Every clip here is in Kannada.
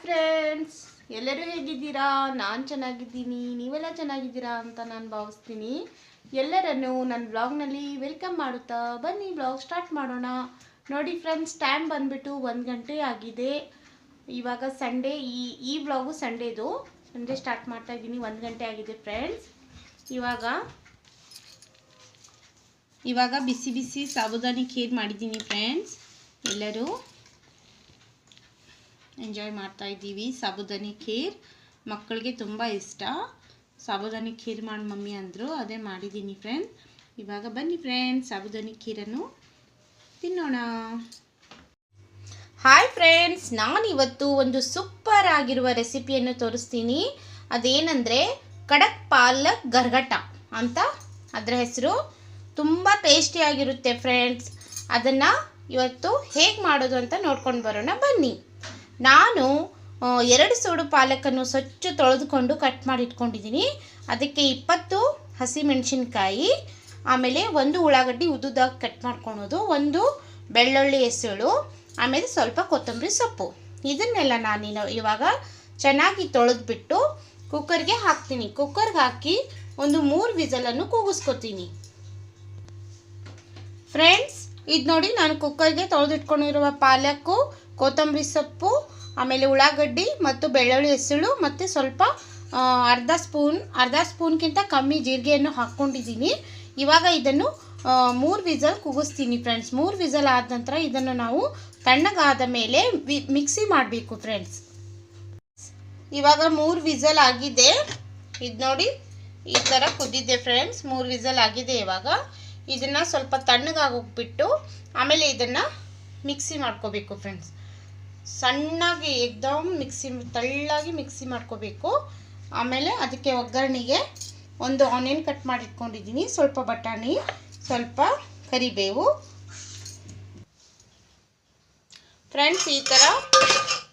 ಫ್ರೆಂಡ್ಸ್, ಎಲ್ಲರೂ ಹೇಗಿದ್ದೀರಾ? ನಾನು ಚೆನ್ನಾಗಿದ್ದೀನಿ. ನೀವೆಲ್ಲ ಚೆನ್ನಾಗಿದ್ದೀರಾ ಅಂತ ನಾನು ಭಾವಿಸ್ತೀನಿ. ಎಲ್ಲರನ್ನು ನನ್ನ ಬ್ಲಾಗ್ನಲ್ಲಿ ವೆಲ್ಕಮ್ ಮಾಡುತ್ತಾ ಬನ್ನಿ ಬ್ಲಾಗ್ ಸ್ಟಾರ್ಟ್ ಮಾಡೋಣ. ನೋಡಿ ಫ್ರೆಂಡ್ಸ್, ಟೈಮ್ ಬಂದುಬಿಟ್ಟು 1 ಗಂಟೆ ಆಗಿದೆ. ಇವಾಗ ಸಂಡೇ, ಈ ಬ್ಲಾಗು ಸಂಡೇದು. ಸಂಡೇ ಸ್ಟಾರ್ಟ್ ಮಾಡ್ತಾ ಇದ್ದೀನಿ. 1 ಗಂಟೆ ಆಗಿದೆ ಫ್ರೆಂಡ್ಸ್. ಇವಾಗ ಬಿಸಿ ಬಿಸಿ ಸಾಬುದಾನಿ ಖೀರ್ ಮಾಡಿದ್ದೀನಿ ಫ್ರೆಂಡ್ಸ್. ಎಲ್ಲರೂ ಎಂಜಾಯ್ ಮಾಡ್ತಾ ಇದ್ದೀವಿ. ಸಾಬುದಾನಿ ಖೀರ್ ಮಕ್ಕಳಿಗೆ ತುಂಬ ಇಷ್ಟ. ಸಾಬುದಾನಿ ಖೀರ್ ಮಾಡಿ ಮಮ್ಮಿ ಅಂದರು, ಅದೇ ಮಾಡಿದ್ದೀನಿ ಫ್ರೆಂಡ್. ಇವಾಗ ಬನ್ನಿ ಫ್ರೆಂಡ್ಸ್, ಸಾಬುದಾನಿ ಖೀರನ್ನು ತಿನ್ನೋಣ. ಹಾಯ್ ಫ್ರೆಂಡ್ಸ್, ನಾನಿವತ್ತು ಒಂದು ಸೂಪರ್ ಆಗಿರುವ ರೆಸಿಪಿಯನ್ನು ತೋರಿಸ್ತೀನಿ. ಅದೇನೆಂದರೆ ಕಡಕ್ ಪಾಲಕ್ ಗರ್ಗಟ ಅಂತ ಅದರ ಹೆಸರು. ತುಂಬ ಟೇಸ್ಟಿಯಾಗಿರುತ್ತೆ ಫ್ರೆಂಡ್ಸ್. ಅದನ್ನು ಇವತ್ತು ಹೇಗೆ ಮಾಡೋದು ಅಂತ ನೋಡ್ಕೊಂಡು ಬರೋಣ ಬನ್ನಿ. ನಾನು 2 ಸೂಡು ಪಾಲಕನ್ನು ಸ್ವಚ್ಛ ತೊಳೆದುಕೊಂಡು ಕಟ್ ಮಾಡಿ ಇಟ್ಕೊಂಡಿದ್ದೀನಿ. ಅದಕ್ಕೆ 20 ಹಸಿಮೆಣಸಿನ್ಕಾಯಿ, ಆಮೇಲೆ 1 ಉಳ್ಳಾಗಡ್ಡಿ ಉದ್ದುದಾಗಿ ಕಟ್ ಮಾಡ್ಕೊಳೋದು, 1 ಬೆಳ್ಳುಳ್ಳಿ ಎಸಳು, ಆಮೇಲೆ ಸ್ವಲ್ಪ ಕೊತ್ತಂಬರಿ ಸೊಪ್ಪು. ಇದನ್ನೆಲ್ಲ ನಾನು ಇವಾಗ ಚೆನ್ನಾಗಿ ತೊಳೆದ್ಬಿಟ್ಟು ಕುಕ್ಕರ್ಗೆ ಹಾಕ್ತೀನಿ. ಕುಕ್ಕರ್ಗೆ ಹಾಕಿ ಒಂದು 3 ವಿಸಲನ್ನು ಕೂಗಿಸ್ಕೊತೀನಿ ಫ್ರೆಂಡ್ಸ್. ಇದು ನೋಡಿ, ನಾನು ಕುಕ್ಕರ್ಗೆ ತೊಳೆದಿಟ್ಕೊಂಡಿರುವ ಪಾಲಕ್ಕು, ಕೊತ್ತಂಬರಿ ಸೊಪ್ಪು, ಆಮೇಲೆ ಉಳ್ಳಾಗಡ್ಡಿ ಮತ್ತು ಬೆಳ್ಳುಳ್ಳಿ ಹೆಸಳು ಮತ್ತು ಸ್ವಲ್ಪ ಅರ್ಧ ಸ್ಪೂನ್ಗಿಂತ ಕಮ್ಮಿ ಜೀರಿಗೆಯನ್ನು ಹಾಕ್ಕೊಂಡಿದ್ದೀನಿ. ಇವಾಗ ಇದನ್ನು 3 ವಿಸಲ್ ಕೂಗಿಸ್ತೀನಿ ಫ್ರೆಂಡ್ಸ್. 3 ವಿಸಲ್ ಆದ ನಂತರ ಇದನ್ನು ನಾವು ತಣ್ಣಗಾದ ಮೇಲೆ ಮಿಕ್ಸಿ ಮಾಡಬೇಕು ಫ್ರೆಂಡ್ಸ್. ಇವಾಗ 3 ವಿಸಲ್ ಆಗಿದೆ. ಇದು ನೋಡಿ, ಈ ಥರ ಕುದ್ದಿದೆ ಫ್ರೆಂಡ್ಸ್. 3 ವಿಸಲ್ ಆಗಿದೆ. ಇವಾಗ ಇದನ್ನು ಸ್ವಲ್ಪ ತಣ್ಣಗಾಗೋಗ್ಬಿಟ್ಟು ಆಮೇಲೆ ಇದನ್ನು ಮಿಕ್ಸಿ ಮಾಡ್ಕೋಬೇಕು ಫ್ರೆಂಡ್ಸ್. ಸಣ್ಣಾಗಿ ಎಕ್ದಮ್ ತೆಳ್ಳಾಗಿ ಮಿಕ್ಸಿ ಮಾಡ್ಕೋಬೇಕು. ಆಮೇಲೆ ಅದಕ್ಕೆ ಒಗ್ಗರಣೆಗೆ 1 ಆನಿಯನ್ ಕಟ್ ಮಾಡಿ ಇಟ್ಕೊಂಡಿದ್ದೀನಿ, ಸ್ವಲ್ಪ ಬಟಾಣಿ, ಸ್ವಲ್ಪ ಕರಿಬೇವು ಫ್ರೆಂಡ್ಸ್. ಈ ಥರ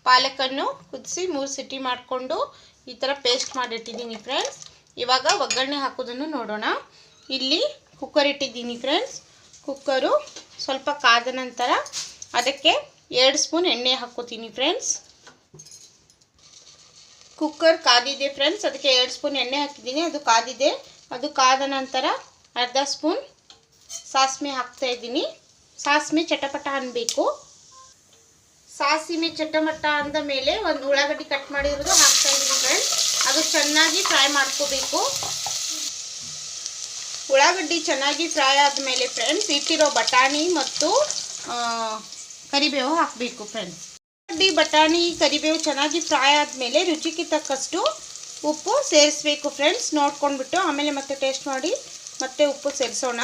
ಪಾಲಕನ್ನು ಕುದಿಸಿ 3 ಸಿಟಿ ಮಾಡಿಕೊಂಡು ಈ ಥರ ಪೇಸ್ಟ್ ಮಾಡಿಟ್ಟಿದ್ದೀನಿ ಫ್ರೆಂಡ್ಸ್. ಇವಾಗ ಒಗ್ಗರಣೆ ಹಾಕೋದನ್ನು ನೋಡೋಣ. ಇಲ್ಲಿ ಕುಕ್ಕರ್ ಇಟ್ಟಿದ್ದೀನಿ ಫ್ರೆಂಡ್ಸ್. ಕುಕ್ಕರು ಸ್ವಲ್ಪ ಕಾದ ನಂತರ ಅದಕ್ಕೆ 2 ಸ್ಪೂನ್ ಎಣ್ಣೆ ಹಾಕೋತೀನಿ ಫ್ರೆಂಡ್ಸ್. ಕುಕ್ಕರ್ ಕಾದಿದೆ ಫ್ರೆಂಡ್ಸ್. ಅದಕ್ಕೆ 2 ಸ್ಪೂನ್ ಎಣ್ಣೆ ಹಾಕಿದ್ದೀನಿ. ಅದು ಕಾದಿದೆ. ಅದು ಕಾದ ನಂತರ ಅರ್ಧ ಸ್ಪೂನ್ ಸಾಸಿವೆ ಹಾಕ್ತಾ ಇದ್ದೀನಿ. ಸಾಸಿವೆ ಚಟಪಟ ಅನ್ನಬೇಕು. ಸಾಸಿವೆ ಚಟಪಟ ಅಂದ ಮೇಲೆ 1 ಉಳ್ಳಾಗಡ್ಡಿ ಕಟ್ ಮಾಡಿರೋದು ಹಾಕ್ತಾ ಇದ್ದೀನಿ ಫ್ರೆಂಡ್ಸ್. ಅದು ಚೆನ್ನಾಗಿ ಫ್ರೈ ಮಾಡ್ಕೋಬೇಕು. ಉಳ್ಳಾಗಡ್ಡಿ ಚೆನ್ನಾಗಿ ಫ್ರೈ ಆದಮೇಲೆ ಫ್ರೆಂಡ್ಸ್ ಇಟ್ಟಿರೋ ಬಟಾಣಿ ಮತ್ತು ಕರಿಬೇವು ಹಾಕಬೇಕು ಫ್ರೆಂಡ್ಸ್. ಉಳ್ಳಾಗಡ್ಡಿ, ಬಟಾಣಿ, ಕರಿಬೇವು ಚೆನ್ನಾಗಿ ಫ್ರೈ ಆದಮೇಲೆ ರುಚಿಗೆ ತಕ್ಕಷ್ಟು ಉಪ್ಪು ಸೇರಿಸಬೇಕು ಫ್ರೆಂಡ್ಸ್. ನೋಡ್ಕೊಂಡ್ಬಿಟ್ಟು ಆಮೇಲೆ ಮತ್ತೆ ಟೇಸ್ಟ್ ಮಾಡಿ ಮತ್ತೆ ಉಪ್ಪು ಸೇರಿಸೋಣ.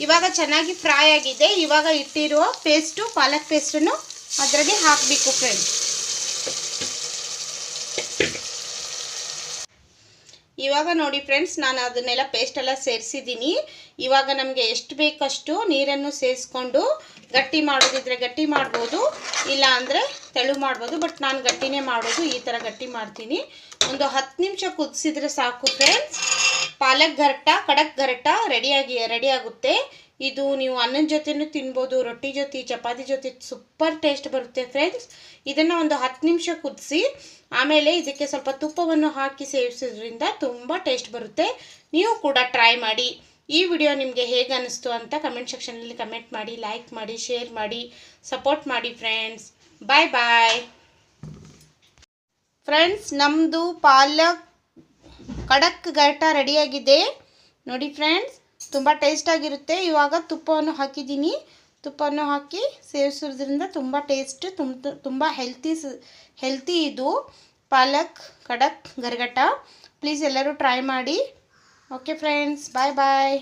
ಇವಾಗ ಚೆನ್ನಾಗಿ ಫ್ರೈ ಆಗಿದೆ. ಇವಾಗ ಇಟ್ಟಿರುವ ಪೇಸ್ಟು, ಪಾಲಕ್ ಪೇಸ್ಟನ್ನು ಅದರಾಗೆ ಹಾಕಬೇಕು ಫ್ರೆಂಡ್ಸ್. ಇವಾಗ ನೋಡಿ ಫ್ರೆಂಡ್ಸ್, ನಾನು ಅದನ್ನೆಲ್ಲ ಪೇಸ್ಟೆಲ್ಲ ಸೇರಿಸಿದ್ದೀನಿ. ಇವಾಗ ನಮಗೆ ಎಷ್ಟು ಬೇಕಷ್ಟು ನೀರನ್ನು ಸೇರಿಸ್ಕೊಂಡು ಗಟ್ಟಿ ಮಾಡೋದಿದ್ರೆ ಗಟ್ಟಿ ಮಾಡ್ಬೋದು, ಇಲ್ಲ ಅಂದರೆ ತೆಳು ಮಾಡ್ಬೋದು. ಬಟ್ ನಾನು ಗಟ್ಟಿನೇ ಮಾಡೋದು. ಈ ಥರ ಗಟ್ಟಿ ಮಾಡ್ತೀನಿ. ಒಂದು 10 ನಿಮಿಷ ಕುದಿಸಿದ್ರೆ ಸಾಕು ಫ್ರೆಂಡ್ಸ್. ಪಾಲಕ್ ಗರ್ಟ, ಕಡಕ್ ಗರ್ಟ ರೆಡಿ ಆಗುತ್ತೆ. ಇದು ನೀವು ಅನ್ನದ ಜೊತೆನೂ ತಿನ್ಬೋದು, ರೊಟ್ಟಿ ಜೊತೆ, ಚಪಾತಿ ಜೊತೆ ಸೂಪರ್ ಟೇಸ್ಟ್ ಬರುತ್ತೆ ಫ್ರೆಂಡ್ಸ್. ಇದನ್ನು ಒಂದು 10 ನಿಮಿಷ ಕುದಿಸಿ ಆಮೇಲೆ ಇದಕ್ಕೆ ಸ್ವಲ್ಪ ತುಪ್ಪವನ್ನು ಹಾಕಿ ಸೇವಿಸೋದ್ರಿಂದ ತುಂಬ ಟೇಸ್ಟ್ ಬರುತ್ತೆ. ನೀವು ಕೂಡ ಟ್ರೈ ಮಾಡಿ. ಈ ವಿಡಿಯೋ ನಿಮಗೆ ಹೇಗೆ ಅನ್ನಿಸ್ತು ಅಂತ ಕಮೆಂಟ್ ಸೆಕ್ಷನಲ್ಲಿ ಕಮೆಂಟ್ ಮಾಡಿ, ಲೈಕ್ ಮಾಡಿ, ಶೇರ್ ಮಾಡಿ, ಸಪೋರ್ಟ್ ಮಾಡಿ ಫ್ರೆಂಡ್ಸ್. ಬಾಯ್ ಬಾಯ್ ಫ್ರೆಂಡ್ಸ್. ನಮ್ಮದು ಪಾಲಕ್ ಕಡಕ್ ಗರ್ಟ ರೆಡಿಯಾಗಿದೆ ನೋಡಿ ಫ್ರೆಂಡ್ಸ್. ತುಂಬ ಟೇಸ್ಟಾಗಿರುತ್ತೆ. ಇವಾಗ ತುಪ್ಪವನ್ನು ಹಾಕಿದ್ದೀನಿ. ತುಪ್ಪವನ್ನು ಹಾಕಿ ಸೇವಿಸೋದ್ರಿಂದ ತುಂಬ ಟೇಸ್ಟ್, ತುಂಬ ಹೆಲ್ತಿ ಇದು ಪಾಲಕ್ ಕಡಕ್ ಗರ್ಗಟ. ಪ್ಲೀಸ್ ಎಲ್ಲರೂ ಟ್ರೈ ಮಾಡಿ. ಓಕೆ ಫ್ರೆಂಡ್ಸ್, ಬಾಯ್ ಬಾಯ್.